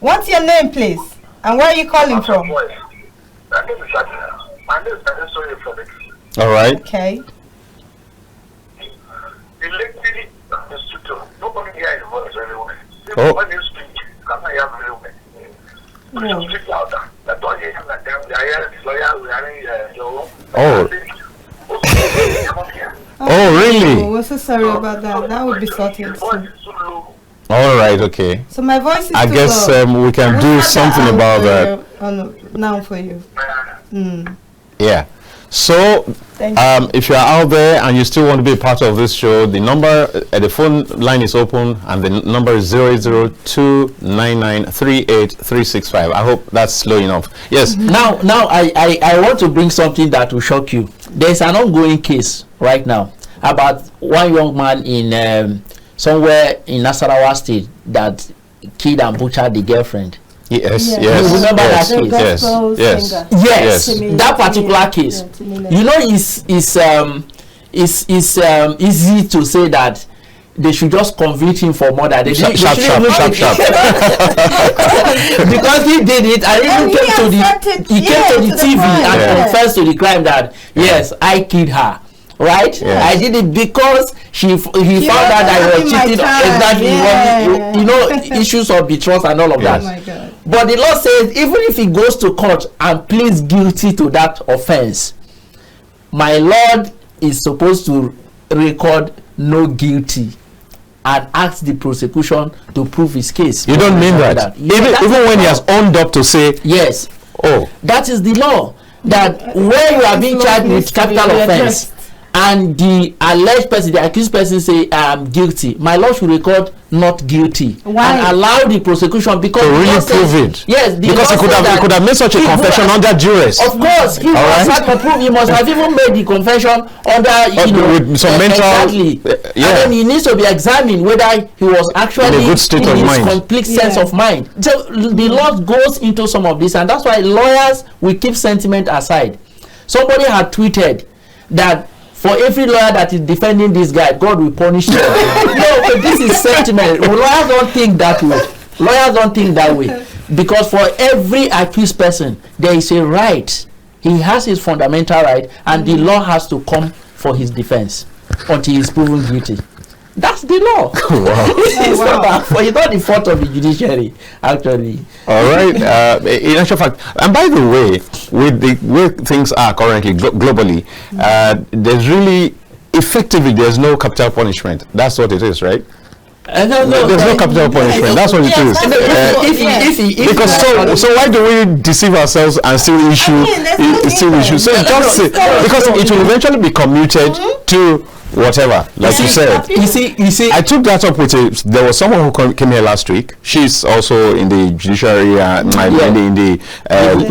What's your name, please? And where are you calling from? All right. Okay. Oh. Oh, really? Oh, we're so sorry about that. That would be sorted soon. All right, okay. So my voice is I guess we can do something about that. Now for you. Yeah. So if you are out there and you still want to be a part of this show, the number, the phone line is open, and the number is 08029938365. I hope that's slow enough. Yes. Now I want to bring something that will shock you. There's an ongoing case right now about one young man in somewhere in Nasarawa State that killed and butchered the girlfriend. Yes. You remember that case? Yes. That particular case. You know, it's easy to say that they should just convict him for murder. They sharp. Because he did it, and he came to the TV and confessed to the crime that yes, I killed her. Right? Yes. I did it because he found out that I was cheating. Exactly. You know, issues of betrothed and all of that. Oh my God. But the law says even if he goes to court and pleads guilty to that offense, my lord is supposed to record no guilty and ask the prosecution to prove his case. You don't mean that? Even when he has owned up to say yes. Oh, that is the law. That where you are being charged with capital offense, and the alleged person, the accused person say I am guilty, my law should record not guilty. Why? And allow the prosecution because to really prove it. Yes, because he could have made such a confession under duress. Of course, he must have to prove. He must have even made the confession under with some mental. Exactly. And then he needs to be examined whether he was actually in a good state of mind, complete sense of mind. So the law goes into some of this, and that's why lawyers will keep sentiment aside. Somebody had tweeted that for every lawyer that is defending this guy, God will punish him. No, but this is sentiment. Lawyers don't think that way. Lawyers don't think that way. Because for every accused person, there is a right He has his fundamental right, and the law has to come for his defense until he's proven guilty. That's the law. Wow. It's not the fault of the judiciary, actually. All right. In actual fact, and by the way, with the way things are currently globally, there's really, effectively, there's no capital punishment. That's what it is, right? No, there's no capital punishment. That's what it is. Because so why do we deceive ourselves and still issue? So just say, because it will eventually be commuted to whatever, like you said. You see. I took that up with there was someone who came here last week. She's also in the judiciary, in the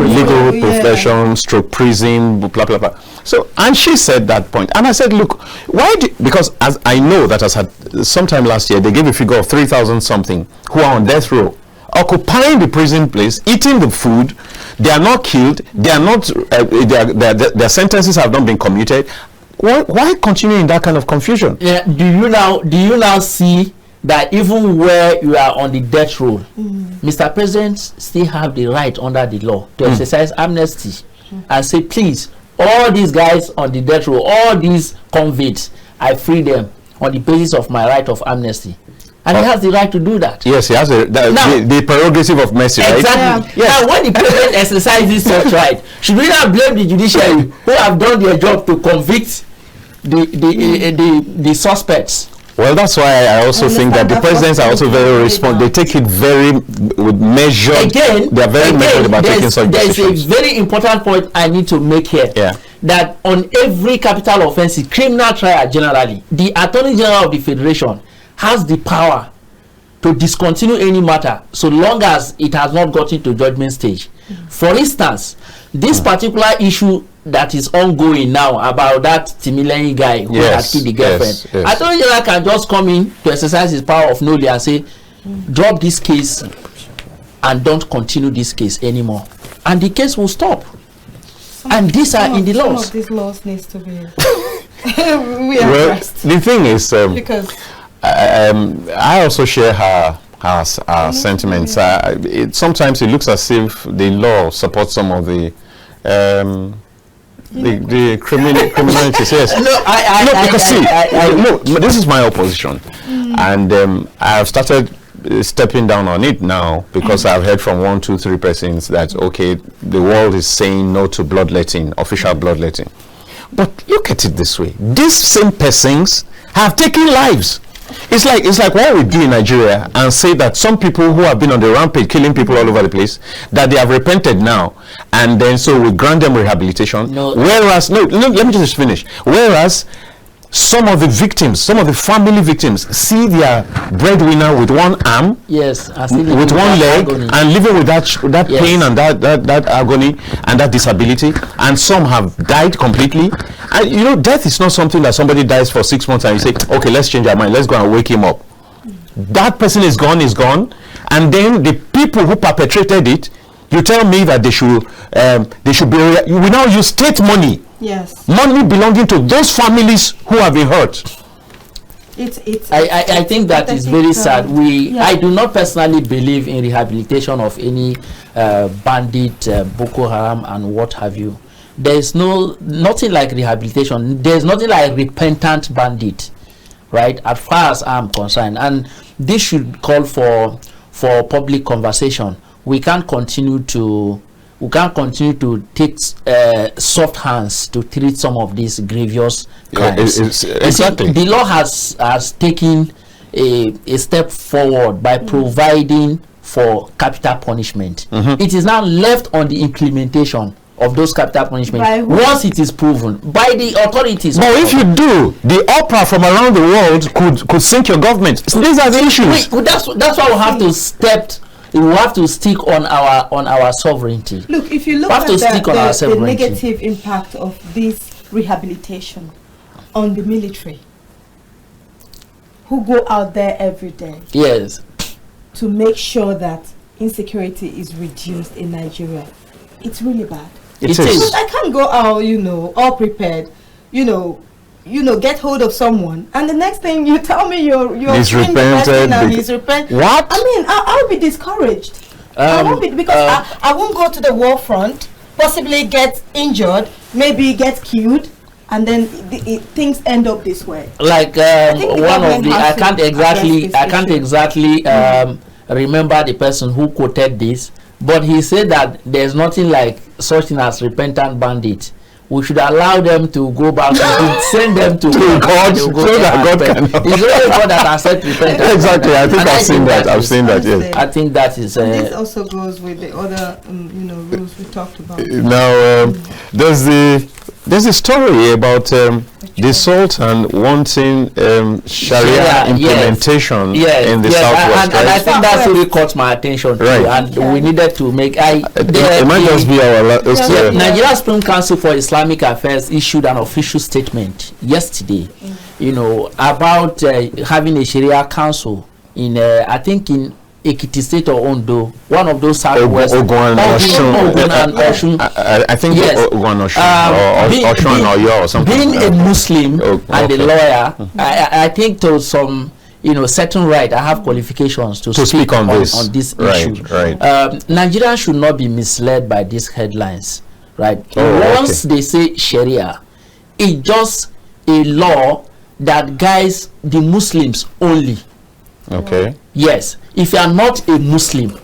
legal profession, stroke prison, blah blah blah. So, and she said that point, and I said, look, why? Because as I know that as had sometime last year, they gave a figure of 3,000 something who are on death row, occupying the prison place, eating the food. They are not killed. They are not. Their sentences have not been commuted. Why continue in that kind of confusion? Yeah. Do you now see that even where you are on the death row, Mr. President still have the right under the law to exercise amnesty and say, please, all these guys on the death row, all these convicts, I free them on the basis of my right of amnesty. And he has the right to do that. Yes, he has the prerogative of mercy, right? Exactly. Yeah. Yes. Now, when the president exercises such right, should we not blame the judiciary who have done their job to convict the suspects? Well, that's why I also think that the presidents are also very responsible. They take it very with measured. They are very measured about taking such decisions. There's a very important point I need to make here. Yeah. That on every capital offense, criminal trial generally, the Attorney General of the Federation has the power to discontinue any matter so long as it has not gotten to judgment stage. For instance, this particular issue that is ongoing now about that Timileyin guy who had killed the girlfriend, Attorney General can just come in to exercise his power of nollie and say, drop this case and don't continue this case anymore, and the case will stop. And these are in the laws. Some of these laws needs to be the thing is, because I also share her sentiments. Sometimes it looks as if the law supports some of the criminalities. Yes. No, this is my opposition, and I have started stepping down on it now because I've heard from 1, 2, 3 persons that okay, the world is saying no to bloodletting, official bloodletting. But look at it this way: these same persons have taken lives. It's like what we do in Nigeria and say that some people who have been on the rampage killing people all over the place, that they have repented now, and then so we grant them rehabilitation. Whereas let me just finish. Whereas some of the victims, some of the family victims see their breadwinner with one arm, with one leg, and living with that pain and that agony and that disability, and some have died completely. And you know, death is not something that somebody dies for 6 months and you say, okay, let's change our mind, let's go and wake him up. That person is gone, and then the people who perpetrated it, you tell me that they should be. We now use state money. Yes. Money belonging to those families who have been hurt. I think that is very sad. I do not personally believe in rehabilitation of any bandit, Boko Haram and what have you. There is nothing like rehabilitation. There is nothing like repentant bandit, right? As far as I'm concerned, and this should call for public conversation. We can't continue to take soft hands to treat some of these grievous crimes. Exactly. The law has taken a step forward by providing for capital punishment. It is now left on the implementation of those capital punishments once it is proven by the authorities. But if you do, the opera from around the world could sink your government. These are the issues. That's why we have to stick on our sovereignty. Look, if you look at the negative impact of this rehabilitation on the military, who go out there every day, to make sure that insecurity is reduced in Nigeria, it's really bad. It is. Because I can't go out, all prepared, get hold of someone, and the next thing you tell me you're he's repented. He's repented. What? I mean, I'll be discouraged. I won't be, because I won't go to the war front possibly get injured, maybe get killed, and then things end up this way. Like one of the, I can't exactly remember the person who quoted this, but he said that there's nothing like such thing as repentant bandits. We should allow them to go back. We should send them to God, so that God can. It's only God that accepts repentance. Exactly. I think I've seen that. I've seen that. Yes. I think that is. This also goes with the other, rules we talked about. Now, there's a story about the Sultan wanting Sharia implementation in the Southwest. And I think that's really caught my attention too. And we needed to make. It might just be our. Nigeria Supreme Council for Islamic Affairs issued an official statement yesterday, about having a Sharia council in, I think in Ekiti State or Ondo, one of those Southwest. Ogun and Oshun. I think Ogun and Oshun or Oyo or something. Being a Muslim and a lawyer, I think to some certain right, I have qualifications to speak on this issue. Right. Nigerians should not be misled by these headlines. Right. Once they say Sharia, it's just a law that guides the Muslims only. Okay. Yes. If you are not a Muslim,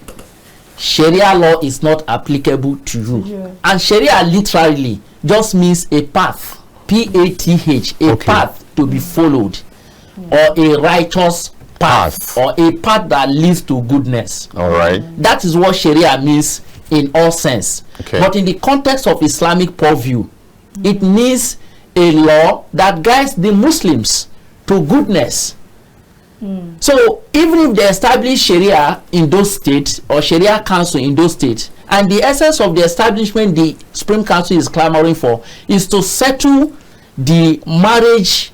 Sharia law is not applicable to you. Yeah. And Sharia literally just means a path, P-A-T-H, a path to be followed, or a righteous path, or a path that leads to goodness. All right. That is what Sharia means in all sense. Okay. But in the context of Islamic purview, it means a law that guides the Muslims to goodness. So even if they establish Sharia in those states or Sharia council in those states, and the essence of the establishment the Supreme Council is clamoring for is to settle the marriage,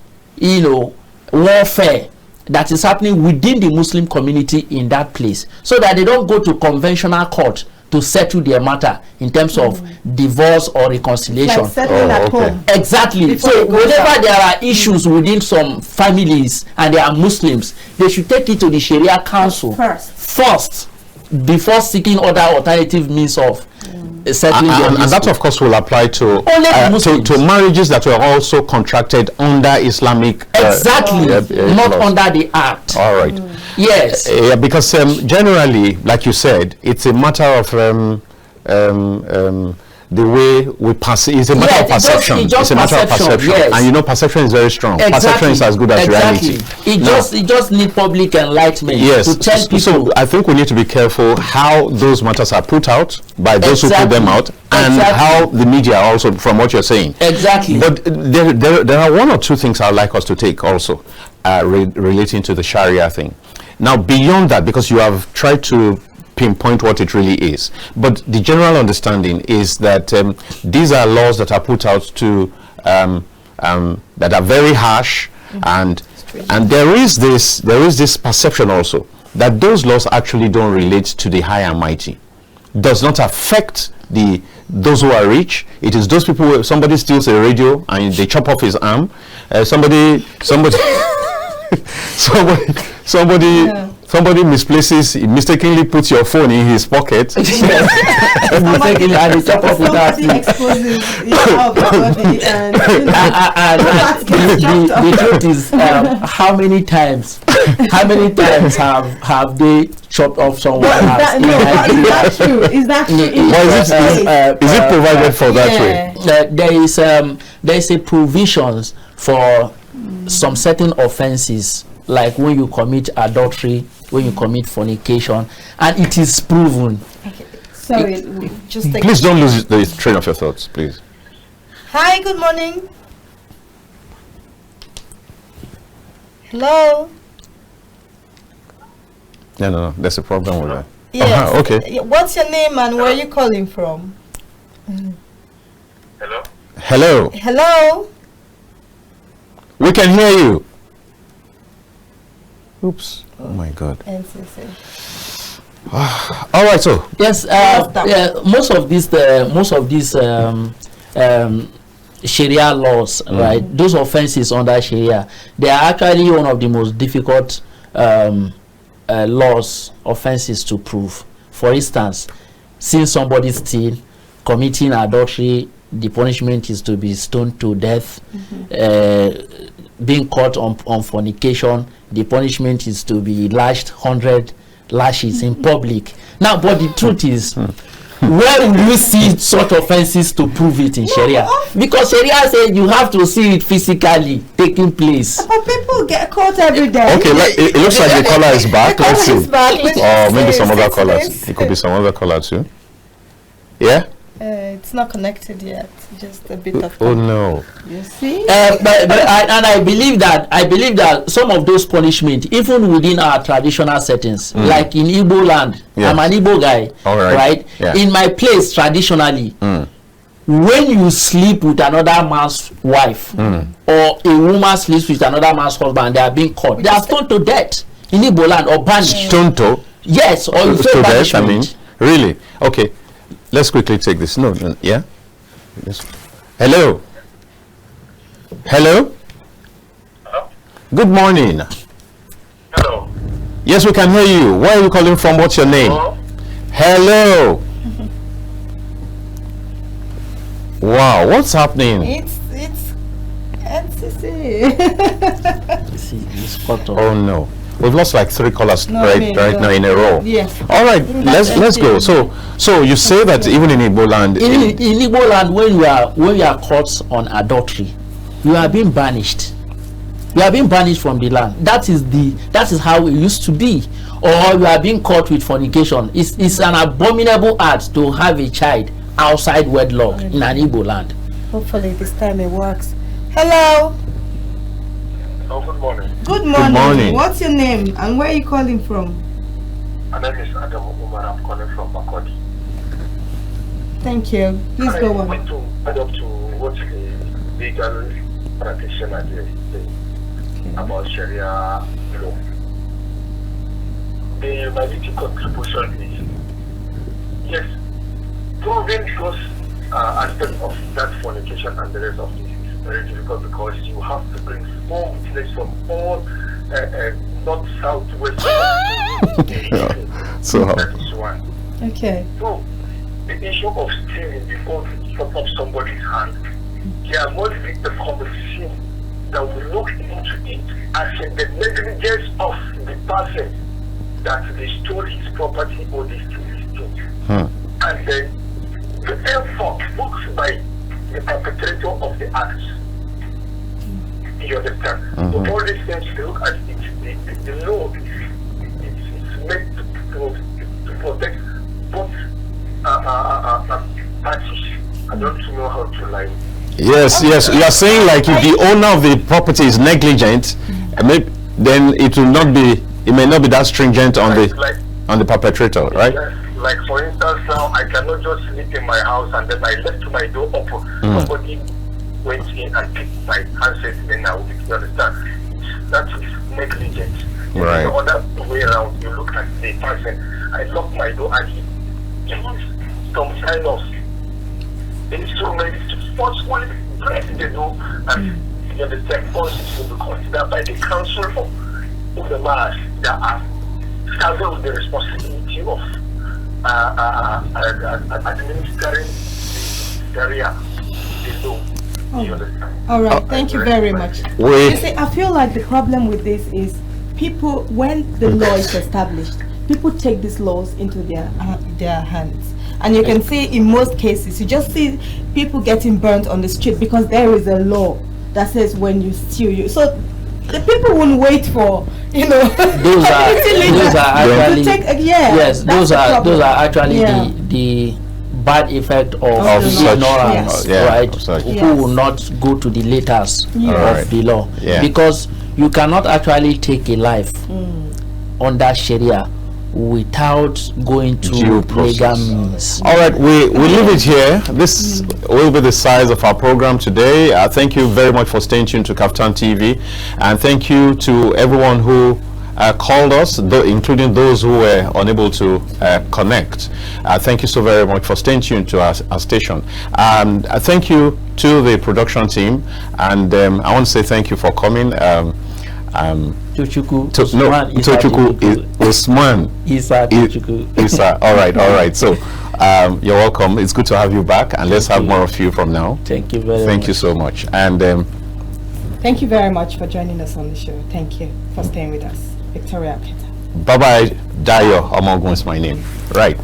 warfare that is happening within the Muslim community in that place, so that they don't go to conventional court to settle their matter in terms of divorce or reconciliation. Like settling at home. Exactly. So whenever there are issues within some families and they are Muslims, they should take it to the Sharia Council first before seeking other alternative means of settling their and that of course will apply to marriages that were also contracted under Islamic not under the Act. All right. Yes. Because generally, like you said, it's a matter of the way we pass. It's a matter of perception. It's a matter of perception, and perception is very strong. Perception is as good as reality. It just needs public enlightenment. Yes. To tell people. So I think we need to be careful how those matters are put out by those who put them out, and how the media also, from what you're saying. Exactly. But there are one or two things I'd like us to take also relating to the Sharia thing. Now, beyond that, because you have tried to pinpoint what it really is, but the general understanding is that these are laws that are put out to that are very harsh, and there is this perception also that those laws actually don't relate to the high and mighty, does not affect those who are rich. It is those people who, somebody steals a radio and they chop off his arm, somebody mistakenly puts your phone in his pocket. Somebody exposes the truth is, how many times have they chopped off someone's house? Is that true? Is it provided for that way? There is a provisions for some certain offenses, like when you commit adultery, when you commit fornication, and it is proven. Okay. Sorry, please don't lose the train of your thoughts, please. Hi, good morning. Hello. No, there's a problem with that. Yes. Okay. What's your name and where are you calling from? Hello. Hello. We can hear you. Oops. Oh my God. NCC. All right. So yes, most of these Sharia laws, right? Those offenses under Sharia, they are actually one of the most difficult offenses to prove. For instance, seeing somebody steal committing adultery, the punishment is to be stoned to death. Being caught on fornication, the punishment is to be lashed 100 lashes in public. Now, but the truth is, where will you see such offenses to prove it in Sharia? Because Sharia says you have to see it physically taking place. But people get caught every day. Okay, it looks like the caller is back. Let's see. Or maybe some other callers. It could be some other caller too. Yeah? It's not connected yet. Just a bit of Oh no. You see? I believe that some of those punishment, even within our traditional settings, like in Igbo land, I'm an Igbo guy, right? Yeah. In my place, traditionally, when you sleep with another man's wife, or a woman sleeps with another man's husband, they are being caught. They are stoned to death in Igbo land or banished. Stoned to? Yes, or you say banishment. I mean, really? Okay. Let's quickly take this. No, yeah? Yes. Hello? Hello? Hello? Good morning. Hello. Yes, we can hear you. Where are you calling from? What's your name? Hello? Hello. Wow, what's happening? It's NCC. It's caught up. Oh no. We've lost like 3 callers right now in a row. Yes. All right, let's go. So you say that even in Igbo land, in Igbo land, when you are caught on adultery, you are being banished. You are being banished from the land. That is how it used to be. Or you are being caught with fornication. It's an abominable act to have a child outside wedlock in an Igbo land. Hopefully this time it works. Hello. Oh, good morning. Good morning. What's your name and where are you calling from? My name is Adam Umar. I'm calling from Makodi. Thank you. Please go I on. want to add up to what the legal practitioner is saying about Sharia law. The humanity contribution is, yes, proving those aspects of that fornication and the rest of this is very difficult because you have to bring 4 witnesses from all north, south, west. So that is one. Okay. So, the issue of stealing before you chop off somebody's hand, there must be a conversation that will look into it as the negligence of the person that they stole his property or they steal his things. And then the effort looked by the perpetrator of the act. You understand? So all these things, you look at it, the law is meant to protect both parties. I don't know how to lie. yes, you are saying like if the owner of the property is negligent, then it may not be that stringent on the perpetrator, right? Like for instance, now I cannot just sleep in my house and then I left my door open. Somebody went in and picked my handset, then I will understand. That is negligent. Right. The other way around, you look at the person. I locked my door and he used some kind of instrument to forcefully break the door, and you understand, forces will be considered by the council of the mass that are serving with the responsibility of administering the area, the law. You understand? All right. Thank you very much. You see, I feel like the problem with this is people, when the law is established, people take these laws into their hands. And you can see in most cases, you just see people getting burnt on the street because there is a law that says when you steal, you. So the people won't wait for, those are actually the bad effect of ignorance, right? Who will not go to the letters of the law, because you cannot actually take a life under Sharia without going to legal means. All right, we leave it here. This will be the size of our program today. Thank you very much for staying tuned to KAFTAN TV, and thank you to everyone who called us, including those who were unable to connect. Thank you so very much for staying tuned to our station. Thank you to the production team, and I want to say thank you for coming. Tochukwu. Tochukwu is Uthman. Isa. All right. So you're welcome. It's good to have you back, and let's have more of you from now. Thank you very much. Thank you so much. And thank you very much for joining us on the show. Thank you for staying with us. Victoria Oketta. bye-bye. Dayo Omoogun is my name. Right.